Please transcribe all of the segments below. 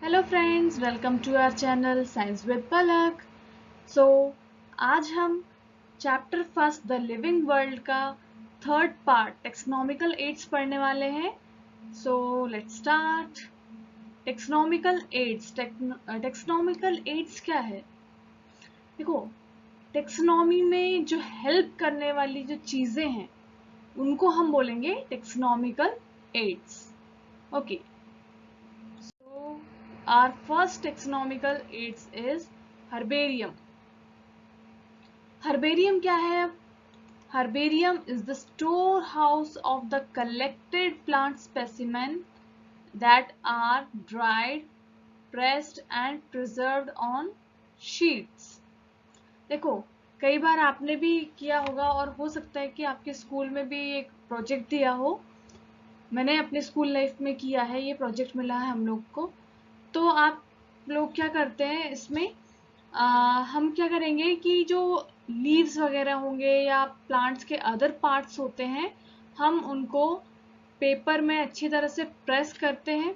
Hello friends, welcome to our channel science with Palak. So आज हम chapter first the living world का third part taxonomical aids पढ़ने वाले हैं। So let's start. Taxonomical aids. Taxonomical aids क्या है? देखो, टेक्सोनॉमी में जो हेल्प करने वाली जो चीजें हैं उनको हम बोलेंगे taxonomical aids. Okay, so our first taxonomical aids is herbarium. Herbarium क्या है? Herbarium is the storehouse of the collected plant specimen that are dried, pressed and preserved on sheets. देखो, कई बार आपने भी किया होगा और हो सकता है कि आपके स्कूल में भी एक प्रोजेक्ट दिया हो। मैंने अपने स्कूल लाइफ में किया है, ये प्रोजेक्ट मिला है हम लोग को। तो आप लोग क्या करते हैं इसमें, हम क्या करेंगे कि जो लीव्स वगैरह होंगे या प्लांट्स के अदर पार्ट्स होते हैं, हम उनको पेपर में अच्छी तरह से प्रेस करते हैं,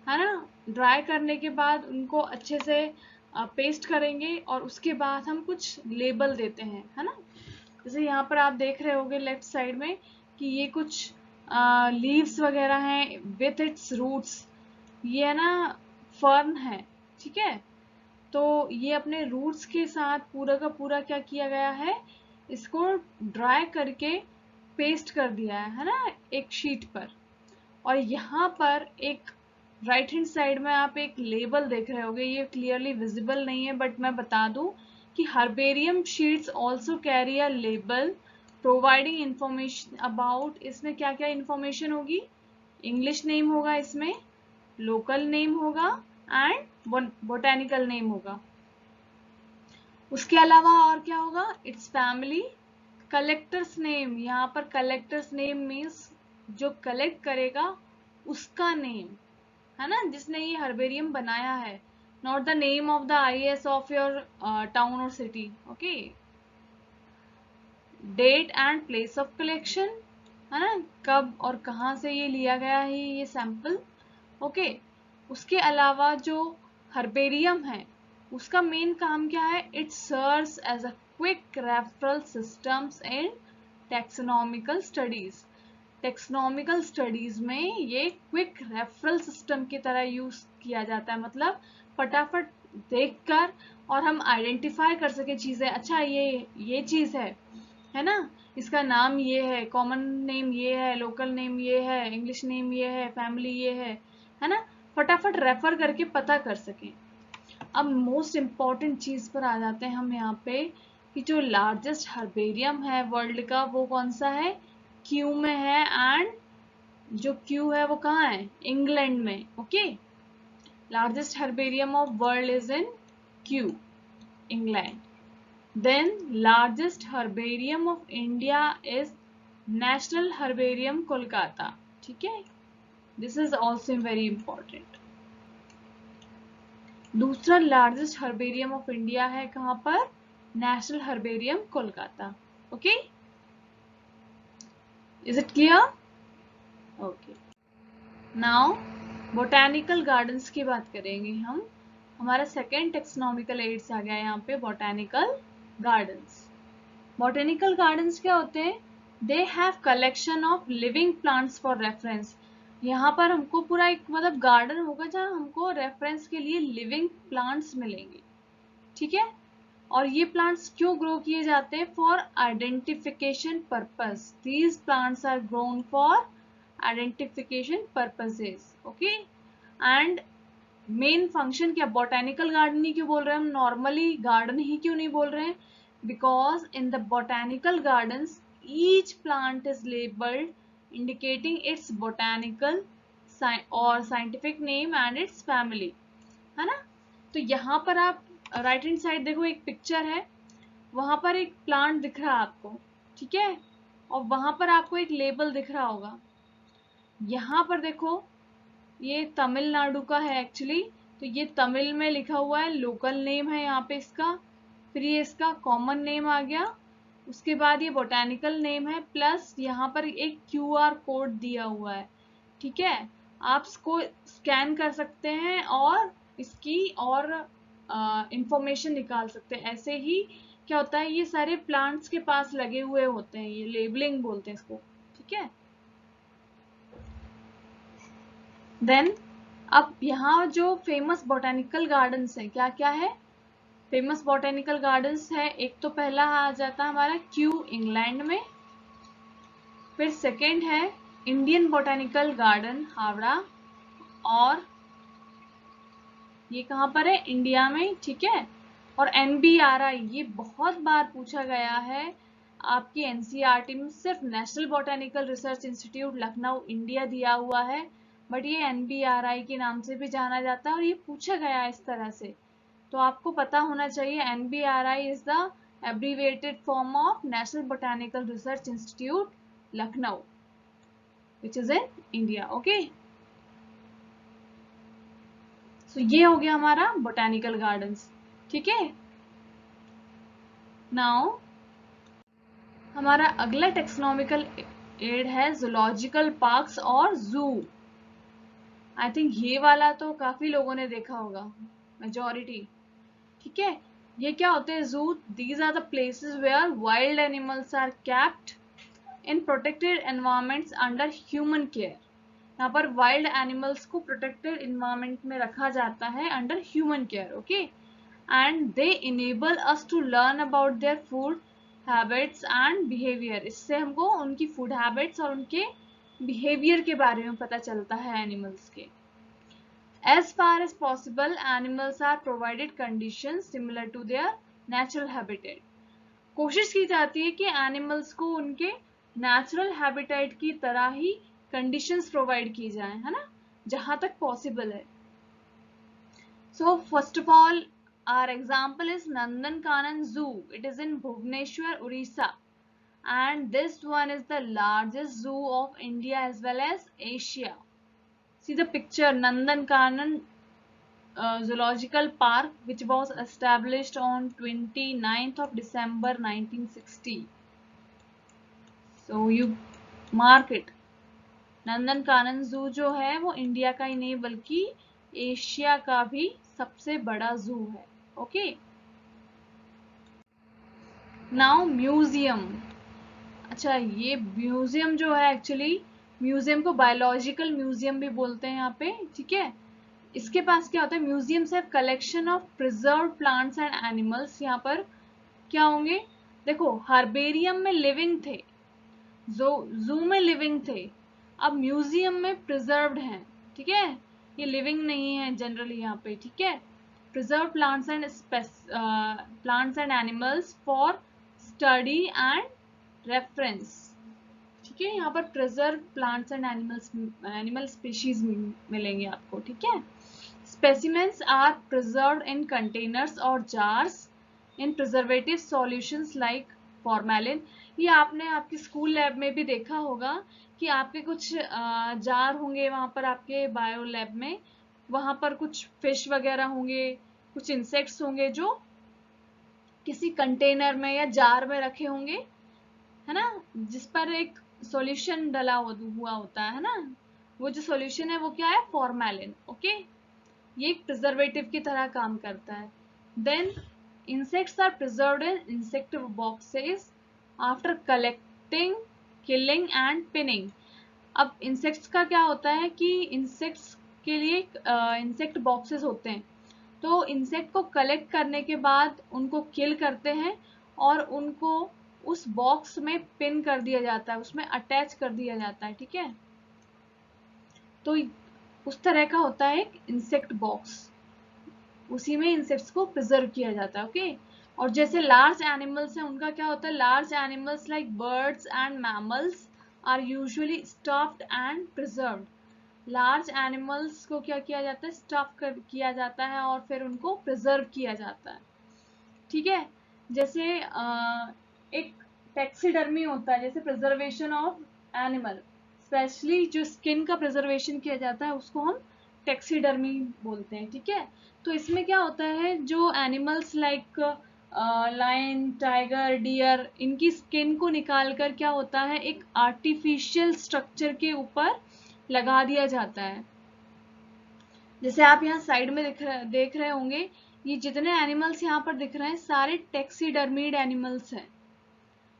है ना। ड्राई करने के बाद उनको अच्छे से पेस्ट करेंगे और उसके बाद हम कुछ लेबल देते हैं, है ना। जैसे यहाँ पर आप देख रहे होंगे लेफ्ट साइड में कि ये कुछ लीव्स वगैरह हैं विथ इट्स रूट्स। ये है ना, फर्न है, ठीक है। तो ये अपने रूट्स के साथ पूरा का पूरा क्या किया गया है, इसको ड्राई करके पेस्ट कर दिया है ना, एक शीट पर। और यहाँ पर एक राइट हैंड साइड में आप एक लेबल देख रहे होगे, ये क्लियरली विजिबल नहीं है बट मैं बता दूं कि herbarium sheets also carry a label providing information about. इसमें क्या क्या इंफॉर्मेशन होगी? इंग्लिश नेम होगा, इसमें लोकल नेम होगा एंड बोटेनिकल नेम होगा। उसके अलावा और क्या होगा? Its family, collector's name. यहाँ पर कलेक्टर्स नेम मीन्स जो कलेक्ट करेगा उसका नेम, है ना, जिसने ये हर्बेरियम बनाया है, not the name of the IAS of your town और city. Okay, date and place of collection, है ना, कब और कहाँ से ये लिया गया है ये सैंपल। ओके, उसके अलावा जो हर्बेरियम है उसका मेन काम क्या है? It serves as a quick referral systems in taxonomical studies. Taxonomical studies में ये क्विक रेफरल सिस्टम की तरह यूज किया जाता है, मतलब फटाफट देखकर और हम आइडेंटिफाई कर सके चीजें। अच्छा, ये चीज है ना, इसका नाम ये है, कॉमन नेम ये है, लोकल नेम ये है, इंग्लिश नेम ये है, फैमिली ये है ना, फटाफट रेफर करके पता कर सकें। अब मोस्ट इम्पॉर्टेंट चीज पर आ जाते हैं हम यहाँ पे कि जो लार्जेस्ट हर्बेरियम है वर्ल्ड का वो कौन सा है? क्यू में है, एंड जो क्यू है वो कहाँ है? इंग्लैंड में। Okay, largest herbarium of world is in Q, England. Then largest herbarium of India is National Herbarium Kolkata, ठीक है। This is also very important. दूसरा लार्जेस्ट हर्बेरियम ऑफ इंडिया है कहाँ पर? National herbarium Kolkata. Okay, is it clear? Okay, now botanical gardens की बात करेंगे हम। हमारा सेकेंड टेक्सोनॉमिकल एड्स आ गया यहाँ पे, बोटेनिकल गार्डन्स। बोटेनिकल गार्डन्स क्या होते हैं? They have collection of living plants for reference. यहाँ पर हमको पूरा एक मतलब गार्डन होगा जहाँ हमको रेफरेंस के लिए लिविंग प्लांट्स मिलेंगे, ठीक है। और ये प्लांट्स क्यों ग्रो किए जाते हैं? For identification purpose. These plants are grown for identification purposes. Okay, and main function क्या? बोटेनिकल गार्डन ही क्यों बोल रहे हैं हम, नॉर्मली गार्डन ही क्यों नहीं बोल रहे हैं? Because in the botanical gardens each plant is labeled indicating its botanical or scientific name and its family, है ना। तो यहाँ पर आप राइट हैंड साइड देखो, एक पिक्चर है, वहां पर एक प्लांट दिख रहा है आपको, ठीक है, और वहां पर आपको एक लेबल दिख रहा होगा। यहाँ पर देखो, ये तमिलनाडु का है एक्चुअली, तो ये तमिल में लिखा हुआ है, लोकल नेम है यहाँ पे इसका, फिर ये इसका कॉमन नेम आ गया, उसके बाद ये बोटेनिकल नेम है, प्लस यहाँ पर एक क्यूआर कोड दिया हुआ है, ठीक है। आप इसको स्कैन कर सकते हैं और इसकी और इंफॉर्मेशन निकाल सकते हैं। ऐसे ही क्या होता है, ये सारे प्लांट्स के पास लगे हुए होते हैं, ये लेबलिंग बोलते हैं इसको, ठीक है। देन अब यहाँ जो फेमस बोटेनिकल गार्डन्स हैं, क्या क्या है फेमस बोटेनिकल गार्डन्स है, एक तो पहला आ जाता है हमारा क्यू इंग्लैंड में, फिर सेकेंड है इंडियन बोटेनिकल गार्डन हावड़ा, और ये कहाँ पर है, इंडिया में, ठीक है। और NBRI, ये बहुत बार पूछा गया है आपकी NCERT में, सिर्फ national botanical research institute Lucknow India दिया हुआ है, बट ये NBRI के नाम से भी जाना जाता है और ये पूछा गया है इस तरह से, तो आपको पता होना चाहिए NBRI is the abbreviated form of National Botanical Research Institute Lucknow which is in India, okay। So ये हो गया हमारा बोटेनिकल गार्डन्स, ठीक है। नाउ हमारा अगला टेक्सोनॉमिकल एड है जूलॉजिकल पार्क्स और जू। आई थिंक ये वाला तो काफी लोगों ने देखा होगा, मेजॉरिटी, ठीक है। ये क्या होते हैं, zoo, these are the places where wild animals are kept in protected environments under human care. यहाँ पर वाइल्ड एनिमल्स को प्रोटेक्टेड एनवायरमेंट में रखा जाता है under human care, okay. And they enable us to learn about their food habits and behaviour. इससे हमको उनकी फूड हैबिट्स और उनके बिहेवियर के बारे में पता चलता है एनिमल्स के। As far as possible, animals are provided conditions similar to their natural habitat. कोशिश की जाती है कि एनिमल्स को उनके नेचुरल हैबिटेट की तरह ही कंडीशंस प्रोवाइड की जाए, है ना, जहां तक पॉसिबल है। So first of all our example is Nandankanan zoo. It is in Bhubaneswar, Orissa, and this one is the largest zoo of India as well as Asia. See the picture, Nandankanan Zoological Park, which was established on 29th of December 1960. So you mark it. Nandankanan जू जो है वो India का ही नहीं बल्कि Asia का भी सबसे बड़ा जू है, ओके। Now museum. अच्छा, ये म्यूजियम जो है, एक्चुअली म्यूजियम को बायोलॉजिकल म्यूजियम भी बोलते हैं यहाँ पे, ठीक है। इसके पास क्या होता है, म्यूजियम्स है collection of preserve plants and animals. यहाँ पर क्या होंगे, देखो हर्बेरियम में लिविंग थे, जू में लिविंग थे, अब म्यूजियम में प्रिजर्व्ड हैं, ठीक है, ये लिविंग नहीं है जनरली यहाँ पे, ठीक है। Preserve plants and animals for study and reference, ठीक है। यहाँ पर preserve plants and animal species मिलेंगे आपको, ठीक है। Specimens are preserved in containers और jars in preservative solutions like formalin. ये आपने आपके स्कूल लैब में भी देखा होगा कि आपके कुछ जार होंगे वहां पर आपके बायो लैब में, वहां पर कुछ फिश वगैरह होंगे, कुछ इंसेक्ट्स होंगे जो किसी कंटेनर में या जार में रखे होंगे, है ना, जिस पर एक सॉल्यूशन डला हुआ होता है ना, वो जो सॉल्यूशन है वो क्या है, फॉर्मेलिन, ओके। ये एक प्रिजर्वेटिव की तरह काम करता है। Then insects are preserved in insect boxes after collecting, killing and pinning. अब insects का क्या होता है कि insects के लिए insect boxes होते हैं, तो insect को collect करने के बाद उनको kill करते हैं और उनको उस बॉक्स में पिन कर दिया जाता है, उसमें अटैच कर दिया जाता है, ठीक है। तो उस तरह का होता है एक इंसेक्ट बॉक्स, उसी में इंसेक्ट्स को प्रिजर्व किया जाता है, ओके। और जैसे लार्ज एनिमल्स हैं उनका क्या होता है, large animals like birds and mammals are usually stuffed and preserved. Large animals को क्या किया जाता है, स्टफ किया जाता है और फिर उनको प्रिजर्व किया जाता है, ठीक है। जैसे एक टैक्सीडर्मी होता है, जैसे प्रिजर्वेशन ऑफ एनिमल, स्पेशली जो स्किन का प्रिजर्वेशन किया जाता है उसको हम टैक्सीडर्मी बोलते हैं, ठीक है। तो इसमें क्या होता है, जो animals like lion, tiger, deer, इनकी स्किन को निकाल कर क्या होता है, एक आर्टिफिशियल स्ट्रक्चर के ऊपर लगा दिया जाता है, जैसे आप यहाँ साइड में देख रहे होंगे, ये जितने एनिमल्स यहाँ पर दिख रहे हैं सारे टैक्सीडर्मीड एनिमल्स हैं,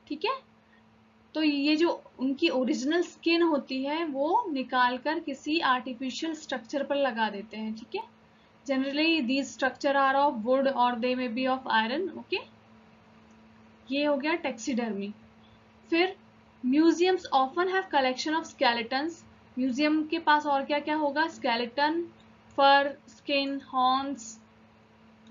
ठीक है। तो ये जो उनकी ओरिजिनल स्किन होती है वो निकालकर किसी आर्टिफिशियल स्ट्रक्चर पर लगा देते हैं, ठीक है। Generally these structure are of wood और they may be of iron, okay. ये हो गया टैक्सीडर्मी। फिर museums often have collection of skeletons. Museum के पास और क्या क्या होगा? स्केलेटन, फर, स्किन, हॉर्न्स,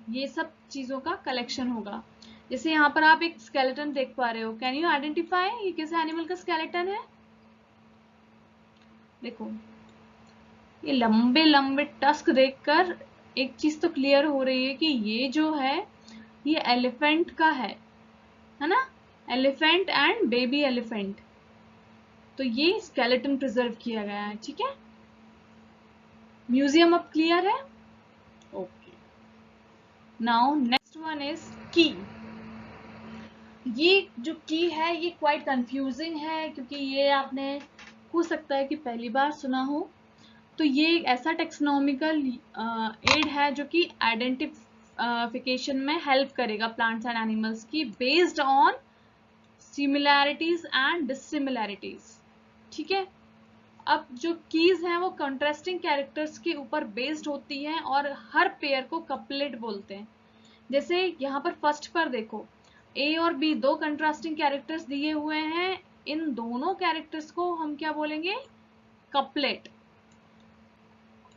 ये सब चीजों का कलेक्शन होगा। जैसे यहाँ पर आप एक स्केलेटन देख पा रहे हो, कैन यू आइडेंटिफाई ये किस एनिमल का स्केलेटन है? देखो, ये लंबे लंबे टस्क देखकर एक चीज तो क्लियर हो रही है कि ये जो है ये एलिफेंट का है ना? Elephant and baby elephant. तो ये स्केलेटन प्रिजर्व किया गया है, ठीक है। म्यूजियम अब क्लियर है, okay. Now next one is की। ये जो की है ये क्वाइट कंफ्यूजिंग है, क्योंकि ये आपने हो सकता है कि पहली बार सुना हो। तो ये एक ऐसा टेक्सोनॉमिकल एड है जो कि आइडेंटिफिकेशन में हेल्प करेगा प्लांट्स एंड एनिमल्स की, based on similarities and dissimilarities, ठीक है। अब जो कीज हैं वो कंट्रास्टिंग कैरेक्टर्स के ऊपर बेस्ड होती हैं और हर पेयर को कपलेट बोलते हैं। जैसे यहाँ पर फर्स्ट पर देखो, ए और बी दो कंट्रास्टिंग कैरेक्टर्स दिए हुए हैं, इन दोनों कैरेक्टर्स को हम क्या बोलेंगे? कपलेट।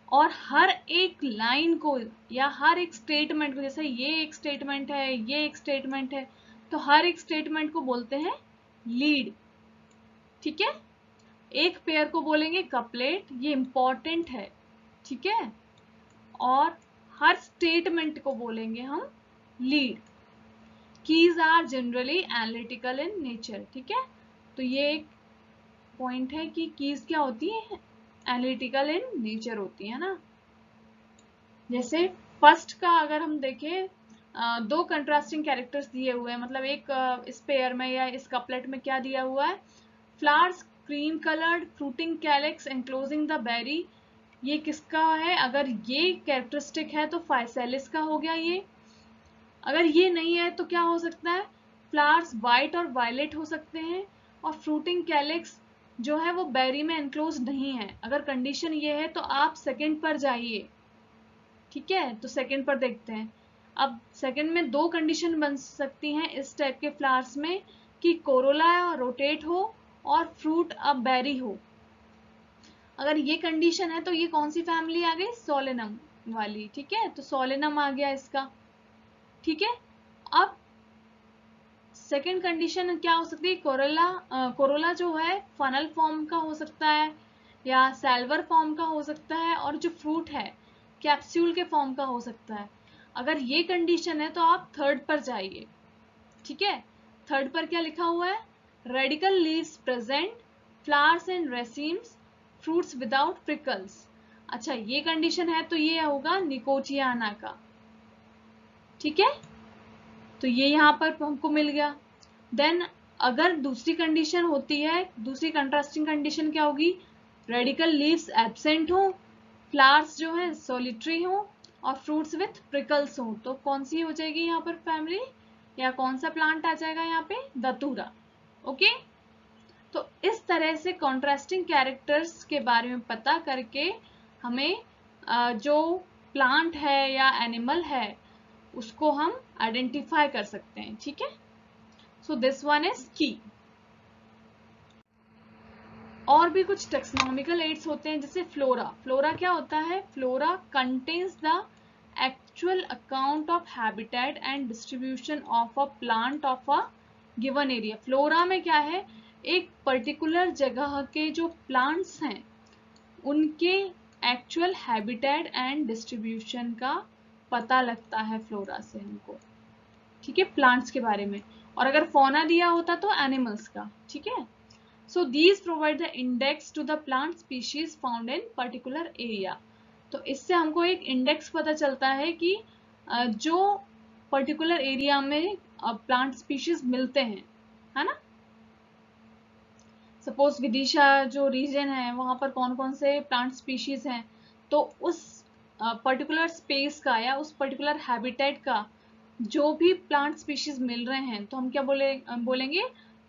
और हर एक लाइन को या हर एक स्टेटमेंट को, जैसे ये एक स्टेटमेंट है, ये एक स्टेटमेंट है, तो हर एक स्टेटमेंट को बोलते हैं लीड, ठीक है। एक पेयर को बोलेंगे कपलेट, ये इंपॉर्टेंट है, ठीक है। और हर स्टेटमेंट को बोलेंगे हम lead. Keys are generally analytical in nature, ठीक है। तो ये एक पॉइंट है कि कीज क्या होती है? एनालिटिकल इन नेचर होती है ना। जैसे फर्स्ट का अगर हम देखें, दो कंट्रास्टिंग कैरेक्टर्स दिए हुए हैं, मतलब एक इस पेयर में या इस कपलेट में क्या दिया हुआ है? Flowers cream coloured, fruiting calyx enclosing the berry. ये किसका है? अगर ये कैरेक्टरिस्टिक है तो फाइसेलिस का हो गया ये। अगर ये नहीं है तो क्या हो सकता है? फ्लावर्स वाइट और वायलेट हो सकते हैं, और फ्रूटिंग कैलिक्स जो है वो बेरी में एनक्लोज नहीं है। अगर कंडीशन ये है तो आप सेकंड पर जाइए, ठीक है। तो सेकंड पर देखते हैं। अब सेकंड में दो कंडीशन बन सकती हैं इस टाइप के फ्लावर्स में, कि कोरोला रोटेट हो और फ्रूट अब बेरी हो। अगर ये कंडीशन है तो ये कौन सी फैमिली आ गई? सोलेनम वाली, ठीक है। तो सोलेनम आ गया इसका, ठीक है। अब सेकंड कंडीशन क्या हो सकती है? कोरोला जो है फनल फॉर्म का हो सकता है या सैल्वर फॉर्म का हो सकता है, और जो फ्रूट है कैप्सूल के फॉर्म का हो सकता है। अगर ये कंडीशन है तो आप थर्ड पर जाइए, ठीक है। थर्ड पर क्या लिखा हुआ है? Radical leaves present, flowers and racemes, fruits without prickles. अच्छा, ये कंडीशन है तो ये होगा निकोटियाना का, ठीक है। तो ये यहाँ पर हमको मिल गया। देन अगर दूसरी कंडीशन होती है, दूसरी कंट्रास्टिंग कंडीशन क्या होगी? रेडिकल लीव्स एब्सेंट हो, फ्लावर्स जो है सोलिटरी हो, और फ्रूट्स विथ प्रिकल्स हो। तो कौन सी हो जाएगी यहाँ पर फैमिली, या कौन सा प्लांट आ जाएगा यहाँ पे? दतूरा, ओके। तो इस तरह से कॉन्ट्रास्टिंग कैरेक्टर्स के बारे में पता करके हमें जो प्लांट है या एनिमल है उसको हम आइडेंटिफाई कर सकते हैं, ठीक है। सो दिस वन इज की। और भी कुछ टेक्सोनॉमिकल एड्स होते हैं, जैसे फ्लोरा। फ्लोरा क्या होता है? Flora contains the actual account of habitat and distribution of a plant of a given area. Flora में क्या है? एक पर्टिकुलर जगह के जो प्लांट्स हैं उनके एक्चुअल हैबिटेट एंड डिस्ट्रीब्यूशन का पता लगता है फ्लोरा से हमको, ठीक है, प्लांट्स के बारे में। और अगर फौना दिया होता तो एनिमल्स का, ठीक है। So these provide the index to the plant species found in particular area. तो इससे हमको एक इंडेक्स पता चलता है कि जो पर्टिकुलर एरिया में प्लांट स्पीशीज मिलते हैं, है ना। सपोज विदिशा जो रीजन है वहां पर कौन कौन से प्लांट स्पीशीज हैं, तो उस पर्टिकुलर स्पेस का या उस पर्टिकुलर हैबिटेट का जो भी प्लांट स्पीशीज मिल रहे हैं तो हम क्या बोलेंगे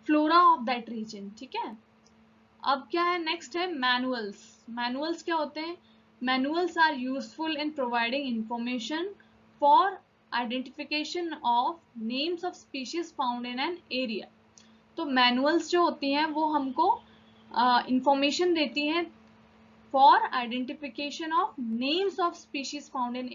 फ्लोरा ऑफ दैट रीजन, ठीक है। अब क्या है, नेक्स्ट है मैनुअल्स। मैनुअल्स क्या होते हैं? Manuals are useful in providing information for identification of names of species found in an area. तो मैनुअल्स जो होती हैं वो हमको इंफॉर्मेशन देती हैं for identification of names of species found in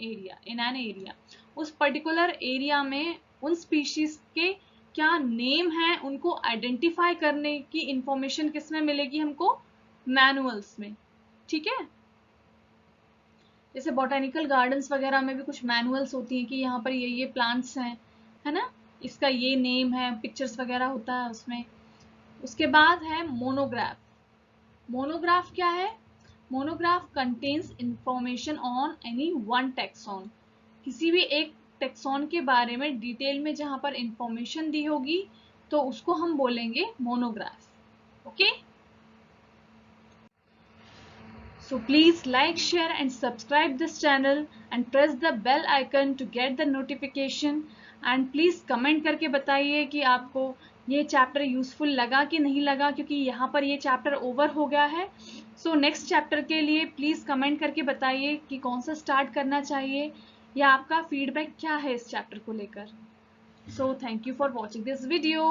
an area. उस पर्टिकुलर एरिया में उन स्पीशीज के क्या नेम है उनको आइडेंटिफाई करने की इंफॉर्मेशन किसमें मिलेगी हमको? मैनुअल्स में, ठीक है। जैसे बॉटेनिकल गार्डन्स वगैरह में भी कुछ मैनुअल्स होती हैं कि यहाँ पर ये प्लांट्स हैं, है ना, इसका ये नेम है, पिक्चर्स वगैरह होता है उसमें। उसके बाद है मोनोग्राफ। मोनोग्राफ क्या है? Monograph contains information on any one taxon. किसी भी एक टैक्सॉन के बारे में डिटेल में जहां पर इंफॉर्मेशन दी होगी तो उसको हम बोलेंगे monograph, okay. So please like, share and subscribe this channel and press the bell icon to get the notification and please comment करके बताइए कि आपको ये चैप्टर यूजफुल लगा कि नहीं लगा, क्योंकि यहाँ पर ये चैप्टर ओवर हो गया है। सो नेक्स्ट चैप्टर के लिए प्लीज कमेंट करके बताइए कि कौन सा स्टार्ट करना चाहिए या आपका फीडबैक क्या है इस चैप्टर को लेकर। So thank you for watching this video.